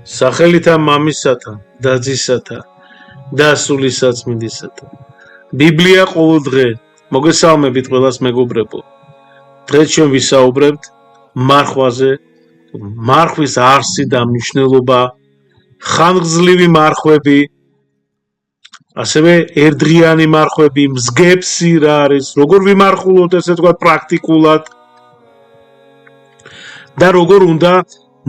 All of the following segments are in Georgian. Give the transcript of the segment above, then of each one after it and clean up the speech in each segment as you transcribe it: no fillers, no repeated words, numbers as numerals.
სახელითა მამისათა და ძისათა და სულისაცმინდისათა. ბიბლია ყოველდღე მოგესალმებით ყველას მეგობრებო. დღეს ჩვენ ვისაუბრებთ მარხვაზე, მარხვის არსი და მნიშვნელობა, ხანგრძლივი მარხვები, ასევე ერთდღიანი მარხვები, მსგებსი რა არის, როგორ ვიმარხულოთ ესე თქვა პრაქტიკულად და როგორ უნდა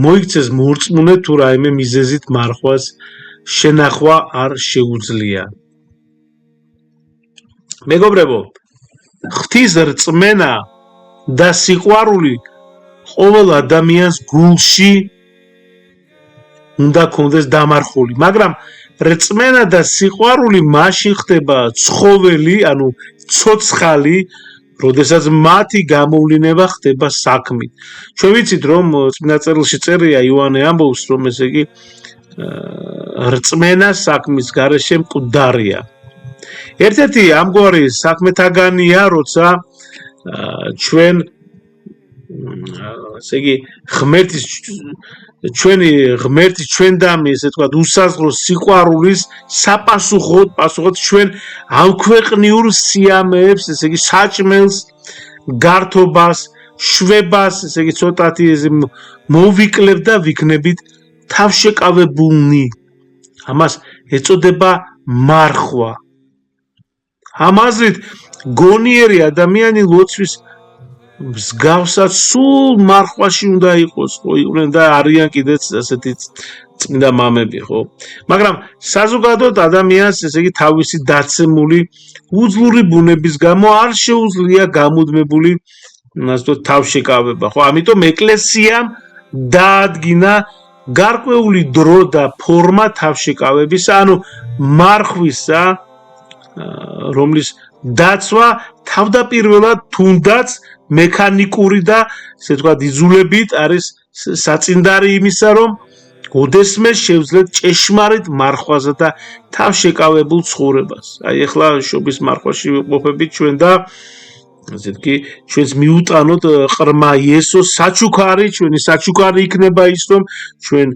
მოიქცეს მორწმუნე თუ რაიმე მიზეზით მარხვას შენახვა არ შეუძლია. მეგობრებო, ღვთის რწმენა და სიყვარული ყოველ ადამიანს გულში უნდა კონდეს დამარხული, მაგრამ რწმენა და სიყვარული მაშინ ხდება ცხოველი, ანუ ცოცხალი, როდესაც მათი გამოვლინება ხდება საქმით. ჩვენ ვიცით, რომ წმინდა წერილში წერია იოანე ამბობს, რომ ესე იგი რწმენა საქმის გარეშე მკვდარია. ერთ-ერთი ამგვარი საქმეთაგანია, როცა ჩვენ ესე იგი ღმერთის ჩვენდამი ესე თქვა უსაზღრო სიყვარულის პასუხოდ ჩვენ ამქვეყნიურ სიამეებს, ესე იგი საჭმელს, გართობას, შვებას, ესე იგი ცოტათი მოვიკლებთ და ვიქნებით თავშეკავებულნი. ამას ეწოდება მარხვა. ამ აზრით გონიერი ადამიანი ლოცვის მსგავსად სულ მარხვაში უნდა იყოს, ხო, იყვნენ და არიან კიდეც ასეთი წმინდა მამები, ხო? მაგრამ საზოგადოდ ადამიანს, ესე იგი თავისი დაცემული უძლური ბუნების გამო არ შეუძლია გამუდმებული, ასე ვთქვათ, თავშეკავება, ხო? ამიტომ ეკლესიამ დაადგინა გარკვეული დრო და ფორმა თავშეკავებისა, ანუ მარხვისა, რომლის დაცვა თავდაპირველად თუნდაც მექანიკური და ესე ვთქვათ იძულებით არის საწინდარი იმისა, რომ ოდესმე შევძლეთ ჭეშმარიტ მარხვაზე და თავშეკავებულ ცხოვრებას. აი ახლა შობის მარხვაში ვიყოფებით ჩვენ და ასე იგი ჩვენს მიუტანოთ ყრმა იესოს საჩუქარი, ჩვენი საჩუქარი იქნება ის, რომ ჩვენ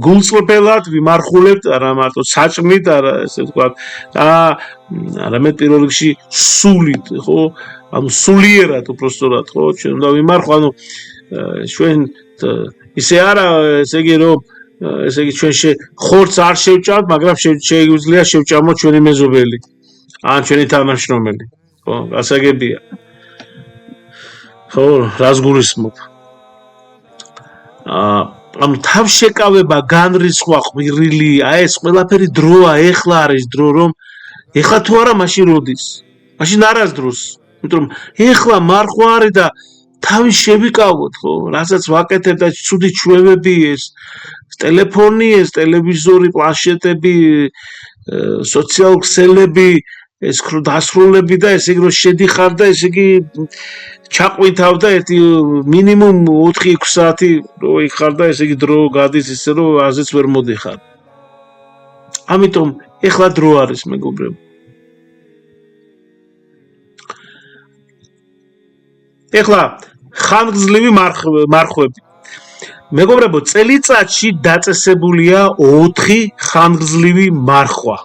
გულწრფელად ვიმარხულებთ, არა მარტო საჭმით, არა ესე ვთქვათ, არამედ პირველ რიგში სულით, ხო? ანუ სულიერად უпростоრად, ხო? ჩვენ უნდა ვიმარხვა, ანუ ჩვენ ისე არა, ესე იგი რომ ესე იგი ჩვენ ხორცს არ შევჭამთ, მაგრამ შეგვიძლია შევჭამოთ ჩვენი მეზობელი, ან ჩვენი თანამშრომელი, ხო? გასაგებია. ხო, რას გულისხმობ? ანუ თავშეკავება, განრისხვა, ყვირილი, აი ეს ყველაფერი დროა, ეხლა არის დრო, რომ ეხლა თუ არა, მაშინ როდის? მაშინ არასდროს. იმიტომ რომ ეხლა მარხვა არის და თავი შევიკავოთ, ხო? რასაც ვაკეთებ და ცუდი ჩვევები ეს, ტელეფონი, ეს ტელევიზორი, პლანშეტები, სოციალურ ქსელები, ეს დასრულები და ესე იგი რომ შედიხარ და ესე იგი ჩაყვითავ და ერთი მინიმუმ 4-6 საათი რო იქარ და ესე იგი დრო გადის ისე რომ აზეც ვერ მოდიხარ. ამიტომ ეხლა დრო არის, მეგობრებო. ეხლა ხანგრძლივი მარხვები. მეგობრებო, წელიწადში დაწესებულია 4 ხანგრძლივი მარხვა,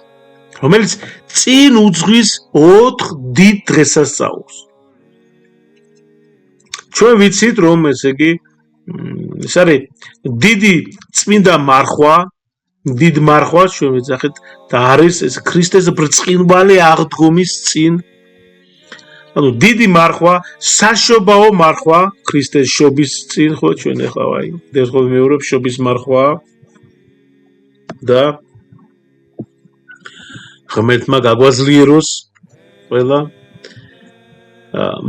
რომელიც წინ უძღვის 4 დიდ დღესასწაულს. ჩვენ ვიცით, რომ ესე იგი ეს არის დიდი წმინდა მარხვა, დიდ მარხვას ჩვენ ვიძახით და არის ეს ქრისტეს ბრწყინვალე აღდგომის წინ. ანუ დიდი მარხვა, საშობაო მარხვა, ქრისტეს შობის წინ, ხო, ჩვენ ახლა აი, ერთხელ ვიმეორებ შობის მარხვა და ღმერთმა გაგვაძლიეროს ყველა.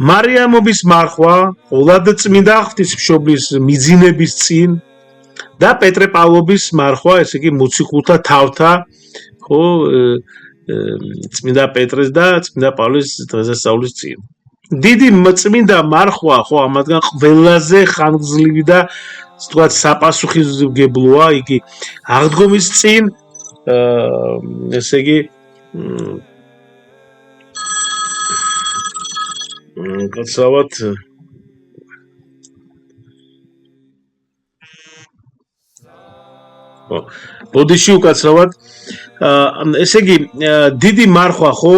მარიამობის მარხვა, ოლადწმინდა ღვთისმშობლის მიძინების წინ და პეტრე პავლობის მარხვა, ესე იგი მოციქულთა თავთა, ხო, წმინდა პეტრეს და წმინდა პავლეს დღესასწაულის წინ. დიდი წმინდა მარხვა, ხო, ამათგან ყველაზე ხანგრძლივი და ასე ვთქვათ საპასუხისმგებლოა, იგი აღდგომის წინ, ესე იგი გაცავთ ხო. ბოდიში უკაცრავად ესე იგი დიდი მარხვა ხო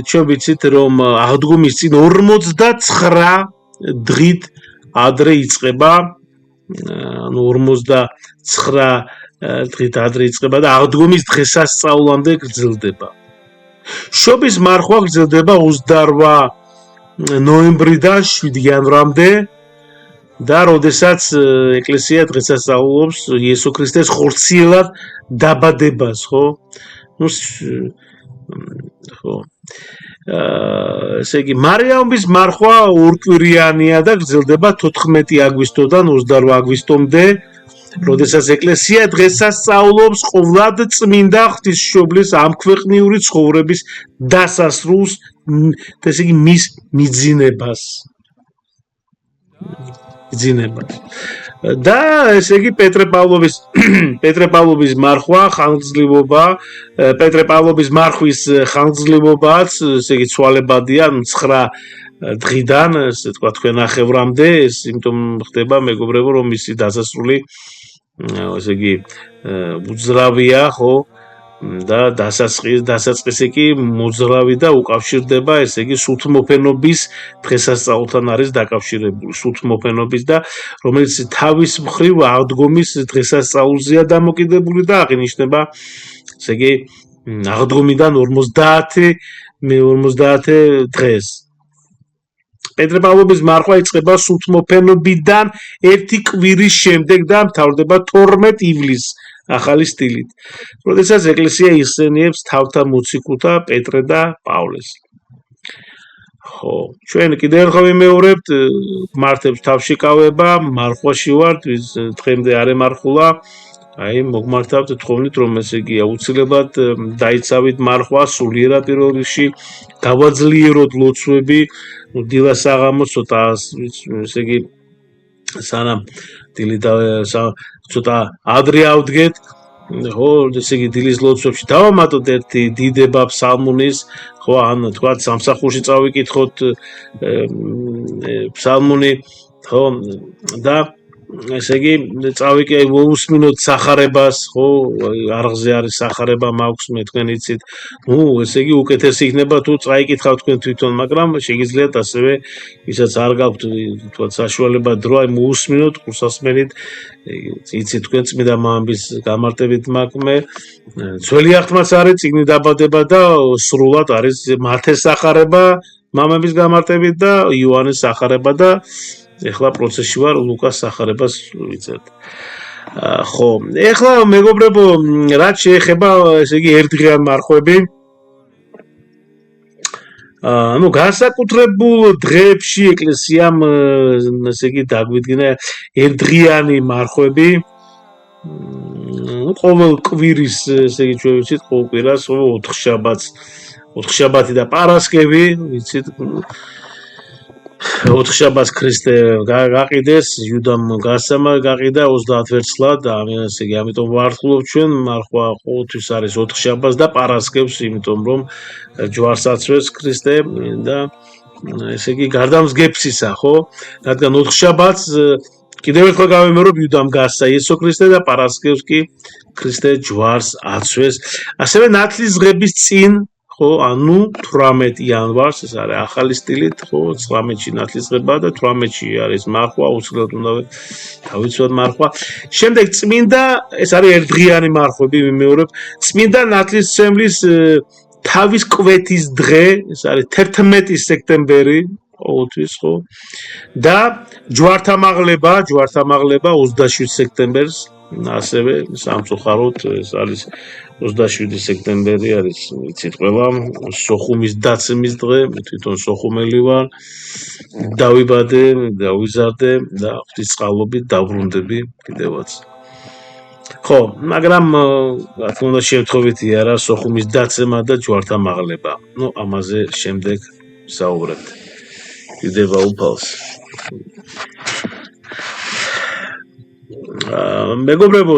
ჩვენ ვიცით რომ აღდგომის წინ 49 დღით ადრე იწყება ანუ 49 დღით ადრე იწყება და აღდგომის დღესასწაულამდე გრძელდება. შობის მარხვა გრძელდება 28 ნოემბრიდან 7 იანვრამდე და როდესაც ეკლესია დღესასწაულობს იესო ქრისტეს ხორციელად დაბადებას, ხო? ნუ ხო. ესე იგი მარიამის მარხვა ორკვირიანია და გრძელდება 14 აგვისტოდან 28 აგვისტომდე, როდესაც ეკლესია დღესასწაულობს ყოვლად წმინდა ღვთისმშობლის ამქვეყნიური ცხოვრების დასასრულს, ესე იგი მის მიძინებას. და ესე იგი პეტრე პავლოვის მარხვა ხანგრძლივობა პეტრე პავლოვის მარხვის ხანგრძლივობაც ესე იგი ცვალებადია 9 დღიდან ესე თქვა თქვენ ნახევრამდე ეს იმიტომ ხდება მეგობრებო რომ მისი დასასრული ესე იგი უძრავია ხო და დასაწყისი კი მოძრავი და უკავშირდება ესე იგი სულთმოფენობის დღესასწაულთან არის დაკავშირებული სულთმოფენობის და რომელიც თავის მხრივ აღდგომის დღესასწაულზეა დამოკიდებული და აღინიშნება ესე იგი აღდგომიდან 50 დღეს პეტრე პავლოვის მარხვა იწყება სულთმოფენობიდან 1 კვირის შემდეგ და მთავრდება 12 ივლისს ახალი სტილით. როდესაც ეკლესია იხსენიებს თავთა მოციქულთა პეტრე და პავლეს. ხო, ჩვენ კიდევ ერთხელ ვიმეორებთ, მართებს თავშიკავება, მარხვაში ვართ, დღემდე არ ემარხულა. აი, მოგმართავთ თხოვნით, რომ ესე იგი აუცილებლად დაიცავით მარხვა სულიერად პირველ რიგში, გავაძლიეროთ ლოცვები, დილა საღამოს ცოტა ესე იგი სანამ დილი და ცოტა ადრე ავდგეთ, ხო, ესე იგი დილის ლოცვებში დავამატოთ ერთი დიდება ფსალმუნის, ხო, ან თქვა სამსახურში წავიკითხოთ ფსალმუნი, ხო, და ესე იგი წავიკე მოусმინოთ სახარებას, ხო, არღზე არის სახარება მაქვს მე თქვენ იცით. ნუ ესე იგი უკეთესი იქნება თუ წაიკითხავთ თქვენ თვითონ, მაგრამ შეგიძლიათ ასევე ვისაც არ გაქვთ თქვა საშუალება დრო, აი მოусმინოთ კურსასმენით, იცით თქვენ წმინდა მამების გამარტებით მაქვს ძველი აღთმაც არის წიგნი დაბადება და სრულად არის მათეს სახარება მამების გამარტებით და იოანეს სახარება და ეხლა პროცესში ვარ ლუკას სახარებას ვიცით. ხო, ეხლა მეგობრებო, რაც შეეხება ესე იგი ერთდღიან მარხვები, ну განსაკუთრებულ დღეებში ეკლესიამ ესე იგი დაგვიდგინა ერთდღიანი მარხვები. ყოველ კვირის ესე იგი ჩვენ ვიცით ყოველ კვირას 4 შაბათი და პარასკევი ვიცით 4 შაბათს ქრისტე გაყიდეს იუდამ გასამა გაყიდა 30 ვერცხლად და ესე იგი ამიტომ ვართულობ ჩვენ მარხვა ყოველთვის არის 4 შაბათს და პარასკევს იმიტომ რომ ჯვარს აცვეს ქრისტე და ესე იგი გარდამსგებსისა ხო რადგან 4 შაბათს კიდევ ერთხელ გავიმეორებ იუდამ გასა იესო ქრისტე და პარასკევს კი ქრისტე ჯვარს აცვეს ასევე ნათლის დღების წინ ხო ანუ 18 იანვარს ეს არის ახალი სტილით ხო 19-ში ნათლისღება და 18-ში არის მარხვა უცლად უნდა დავიცვათ მარხვა შემდეგ წმინდა ეს არის ერთდღიანი მარხვები ვიმეორებ წმინდა ნათლისმცემლის თავის კვეთის დღე ეს არის 11 სექტემბერი ყოველთვის ხო და ჯვართამაღლება 27 სექტემბერს ასევე სამწუხაროდ ეს არის 27 სექტემბერი არის იცით ყველა სოხუმის დაცემის დღე მე თვითონ სოხუმელი ვარ დავიბადე დავიზარდე და ღვთისწყალობით დავრუნდები კიდევაც ხო მაგრამ რა თქმა უნდა შემთხვევითი არა სოხუმის დაცემა და ჯვართამაღლება ნუ ამაზე შემდეგ საუბრებთ კიდევა უფალს მეგობრებო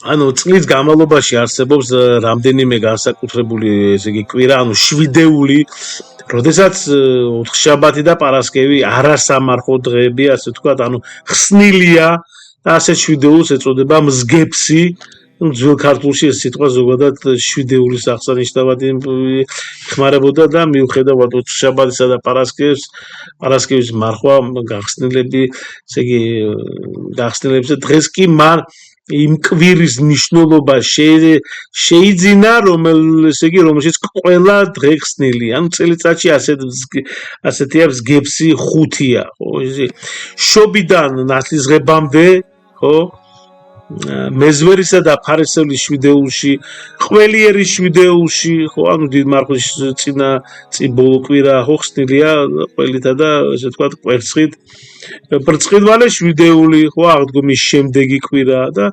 ანუ წლის განმავლობაში არსებობს რამდენიმე განსაკუთრებული ესე იგი კვირა ანუ შვიდეული როდესაც 4 შაბათი და პარასკევი არასამარხო დღეები ასე ვთქვათ ანუ ხსნილია ასეთ შვიდეულს ეწოდება მსგებსი. ძველ ქართულში ეს სიტყვა ზოგადად შვიდეულის აღსანიშნავად იხმარებოდა და მიუხედავად ოთხშაბათისა და პარასკევის მარხვა გახსნილები, ესე იგი გახსნილებზე დღეს კი მან იმ კვირის მნიშვნელობა შეიძინა, ესე იგი, რომელშიც ყველა დღე ხსნილია. ანუ წელიწადში ასეთია მსგებსი 5-ია, ხო? შობიდან ნათლისღებამდე, ხო? მეზვერისა და ფარისევლის შვიდეულში, ყველიერის შვიდეულში, ხო, ანუ დიდ მარხვის წინ ბოლო კვირა ხო ხსნილია ყველითა და ესე ვთქვათ კვერცხით. ბრწყინვალე შვიდეული, ხო, აღდგომის შემდეგი კვირა და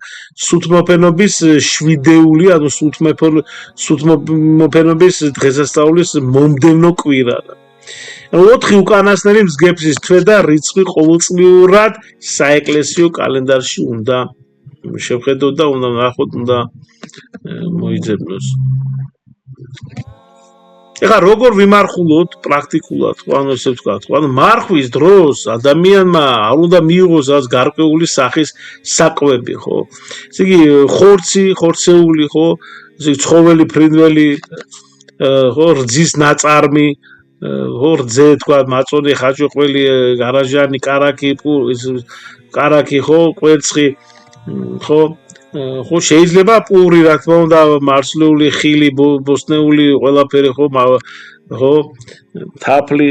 სუთმოფენობის შვიდეული, ანუ სუთმოფენობის დღესასწაულის მომდევნო კვირა. 4 უკანასკნელი მსგებსის თვე და რიცხვი ყოველწლიურად საეკლესიო კალენდარში უნდა შევხედოთ და უნდა ნახოთ, უნდა მოიძებნოს. ეხლა როგორ ვიმარხულოთ პრაქტიკულად, ხო, ანუ ესე ვთქვათ, ხო, ანუ მარხვის დროს ადამიანმა არ უნდა მიიღოს რაც გარკვეული სახის საკვები, ხო? ესე იგი ხორცეული, ხო? ესე იგი ცხოველი, ფრინველი, ხო, რძის ნაწარმი, ხო, რძე, თქვა, მაწონი, ხაჭოყველი, გარაჟანი, კარაქი, ხო, კვერცხი, ხო? ხო შეიძლება პური, რა თქმა უნდა, მარცვლეული, ხილი, ბოსტნეული, ყველაფერი, ხო, თაფლი.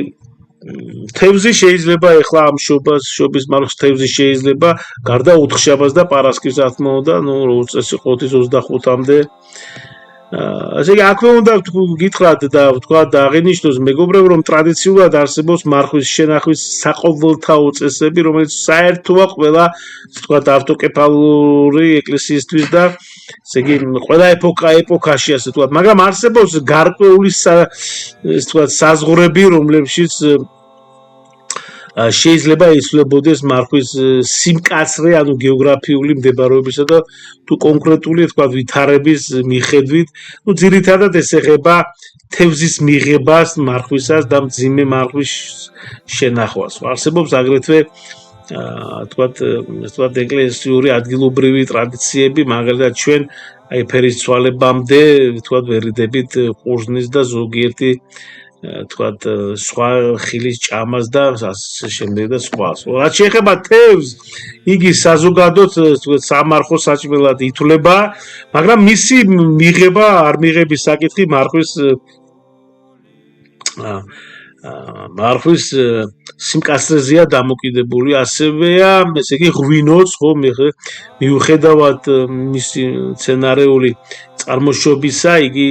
თევზი შეიძლება ეხლა ამ შობის მარხვის თევზი შეიძლება გარდა ოთხშაბათს და პარასკევს, რა თქმა უნდა, ნუ წესი ყოთის 25-მდე. ასე იგი აქვე უნდა გითხრათ და ვთქვათ და აღინიშნოს მეგობრებო, რომ ტრადიციულად არსებობს მარხვის შენახვის საყოველთაო წესები, რომელიც საერთოა ყველა ვთქვათ ავტოკეფალური ეკლესიისთვის და ესე იგი ყველა ეპოქაში ასე ვთქვათ, მაგრამ არსებობს გარკვეული ესე ვთქვათ საზღვრები, რომლებშიც შეიძლება იცვლებოდეს მარხვის სიმკაცრე, ანუ გეოგრაფიული მდებარეობისა და თუ კონკრეტული თქვა ვითარების მიხედვით, ну ძირითადად ეს ეხება თევზის მიღებას მარხვისას და მძიმე მარხვის შენახვას. არსებობს აგრეთვე თქვა ეკლესიური ადგილობრივი ტრადიციები, მაგალითად ჩვენ აი ფერის ცვალებამდე თქვა ვერიდებით ყურძნის და ზოგიერთი თქვათ სხვა ხილის ჭამას და ასე შემდეგ და სხვა. რაც შეეხება თევზს, იგი საზოგადოდ სამარხო საჭმელად ითვლება, მაგრამ მისი მიღება არ მიღების საკითხი მარხვის სიმკაცრეზეა დამოკიდებული, ასევეა, ესე იგი ღვინოც, ხო, მიუხედავად მისი სცენარეული წარმოშობისა, იგი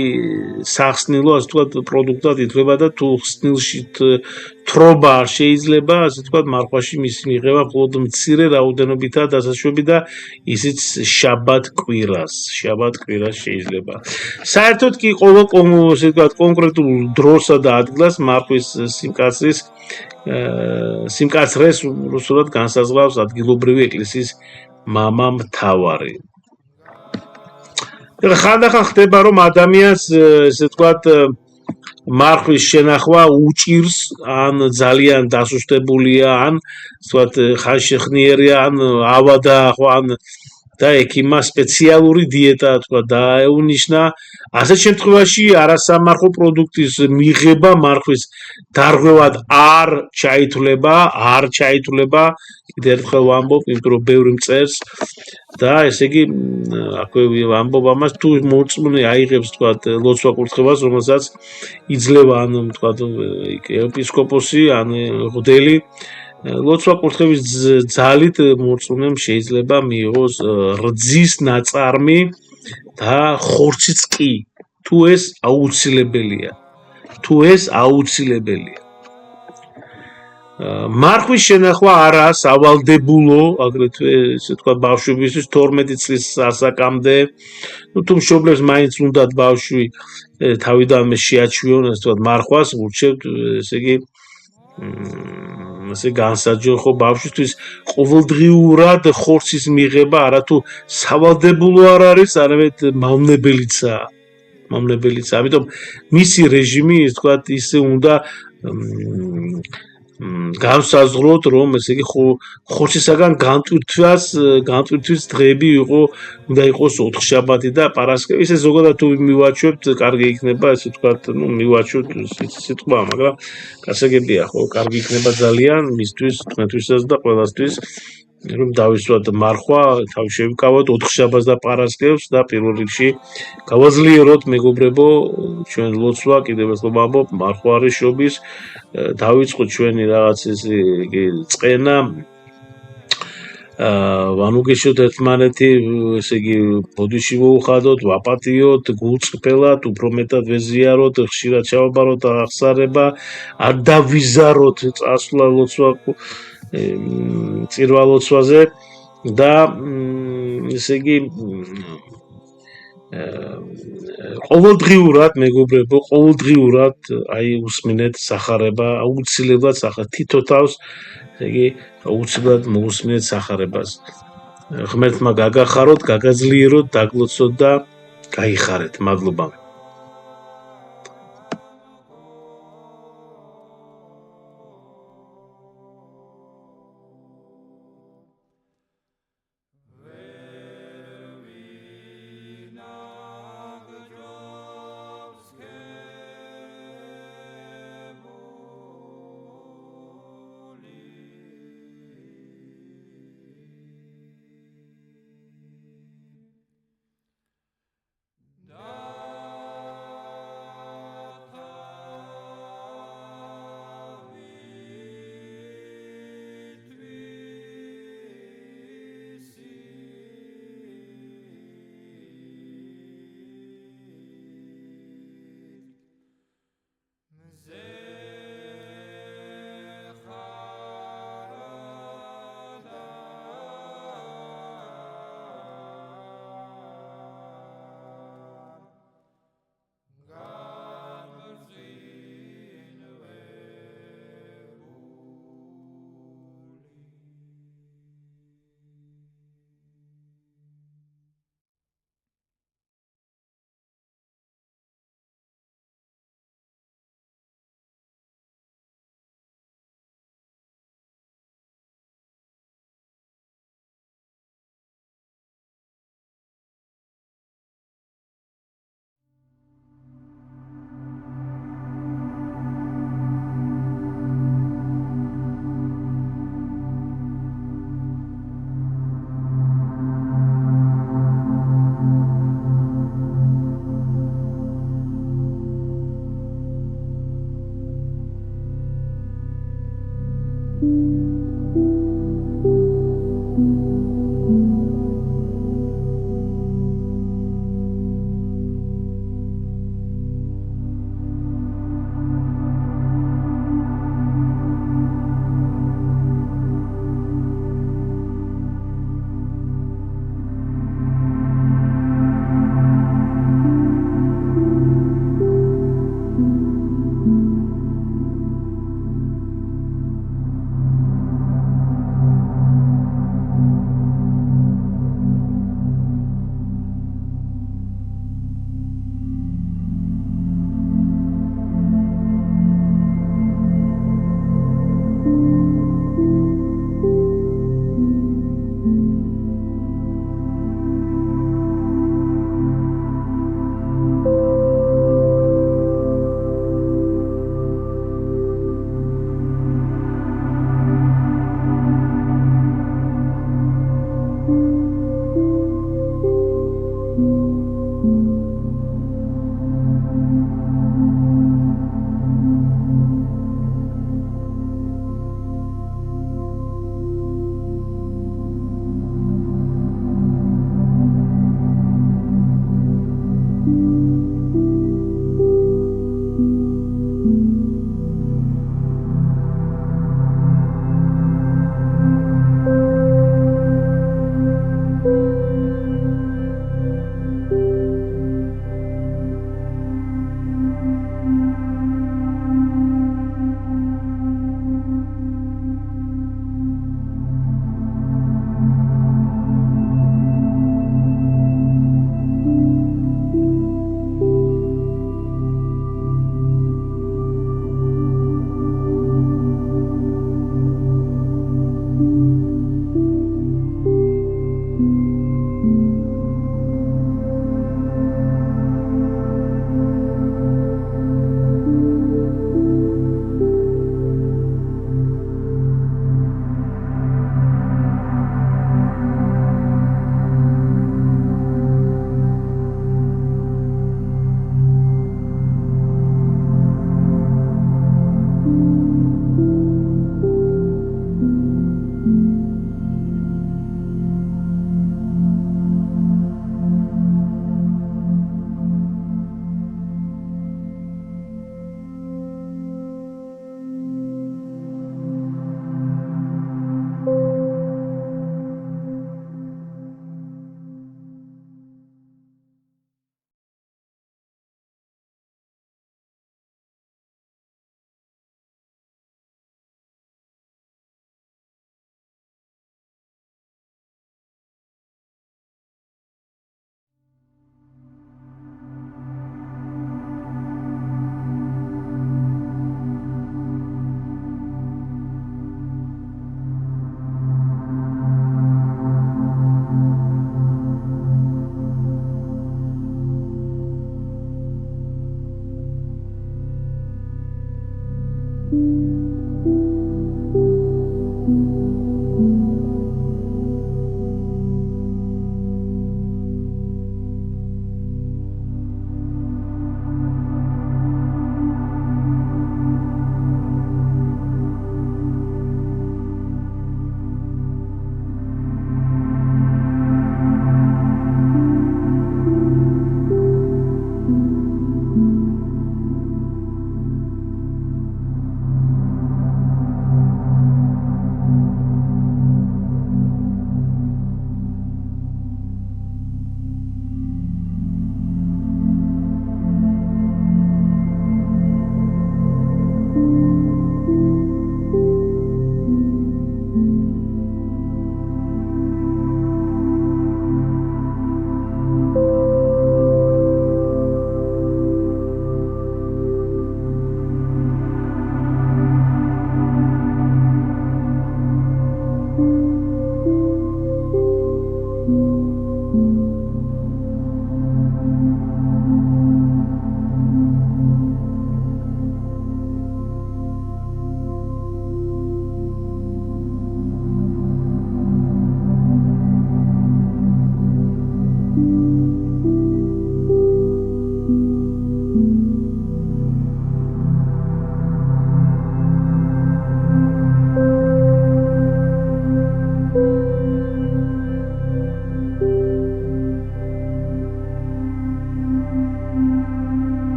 სახსნილო, ასე ვთქვათ, პროდუქტად ითვლება და თუ ხსნილში თრობა არ შეიძლება, ასე ვთქვათ, მარხვაში მისი მიღება მხოლოდ მცირე რაოდენობითაა დასაშვები და ისიც შაბათ კვირას შეიძლება. საერთოდ კი ყოველ ასე ვთქვათ, კონკრეტულ დროსა და ადგილას მარხვის სიმკაცრეს რუსულად განსაზღვრავს ადგილობრივი ეკლესიის მამამთავარი. ხანდახან ხდება, რომ ადამიანს ესე ვთქვათ მარხვის შენახვა უჭირს, ან ძალიან დასუსტებულია, ან ვთქვათ ხანშეხნიერია, ან ავადა, ხო, ან და ექიმმა სპეციალური დიეტა თქვა დაეუნიშნა. ასეთ შემთხვევაში არასამარხო პროდუქტის მიღება მარხვის დარღვევად არ ჩაითვლება. კიდევ ერთხელ ვამბობ, იმიტომ რომ ბევრი მწერს და ესე იგი აქვე ვამბობ ამას, თუ მოწმუნე აიღებს თქვა ლოცვა კურთხევას, რომელსაც იძლევა ან თქვა ეპისკოპოსი, ან მღვდელი, ლოცვა კურთხევის ძალით მოწმუნემ შეიძლება მიიღოს რძის ნაწარმი და ხორციც კი, თუ ეს აუცილებელია. მარხვის შენახვა არაა სავალდებულო, აგრეთვე ესე ვთქვათ ბავშვებისთვის 12 წლის ასაკამდე. თუ მშობლებს მაინც უნდათ ბავშვი თავიდანვე შეაჩვიონ, ასე ვთქვათ, მარხვას, ურჩევთ, ესე იგი ასე განსაჯო ხო ბავშვისთვის ყოველდღიურად ხორცის მიღება არათუ სავალდებულო არ არის, არამედ მავნებელიცაა. ამიტომ მისი რეჟიმი, ასე ვთქვათ, ისე უნდა განსაზღვროთ, რომ ესე იგი ხორცისაგან განტვირთვის დღეები უნდა იყოს ოთხშაბათი და პარასკევი. ესე ზოგადად თუ მივაჩვევთ, კარგი იქნება, ესე ვთქვათ, მივაჩვევთ სიტყვა, მაგრამ გასაგებია, ხო, კარგი იქნება ძალიან მისთვის, თქვენთვისაც და ყველასთვის, რომ დავისვათ მარხვა, თავი შევიკავოთ ოთხშაბათს და პარასკევს და პირველ რიგში გავაძლიეროთ, მეგობრებო, ჩვენ ლოცვა, კიდევ ერთხელ ვამბობ, მარხვა არის შობის, დავიწყოთ ჩვენი რაღაც ესე იგი წყენა, ვანუგეშოთ ერთმანეთი, ესე იგი ბოდიში ვუხადოთ, ვაპატიოთ, გულწრფელად, უფრო მეტად ვეზიაროთ, ხშირად ჩავაბაროთ აღსარება, არ დავიზაროთ წასვლა ლოცვა წირვალოცვაზე და ესე იგი ყოველდღიურად მეგობრებო, ყოველდღიურად აი უსმინეთ სახარება, აუცილებლად თითო თავს, ესე იგი აუცილებლად მოусმინეთ სახარებას. ღმერთმა გაგახაროთ, გაგაძლიეროთ, დაგლოცოთ და გაიხარეთ. მადლობა.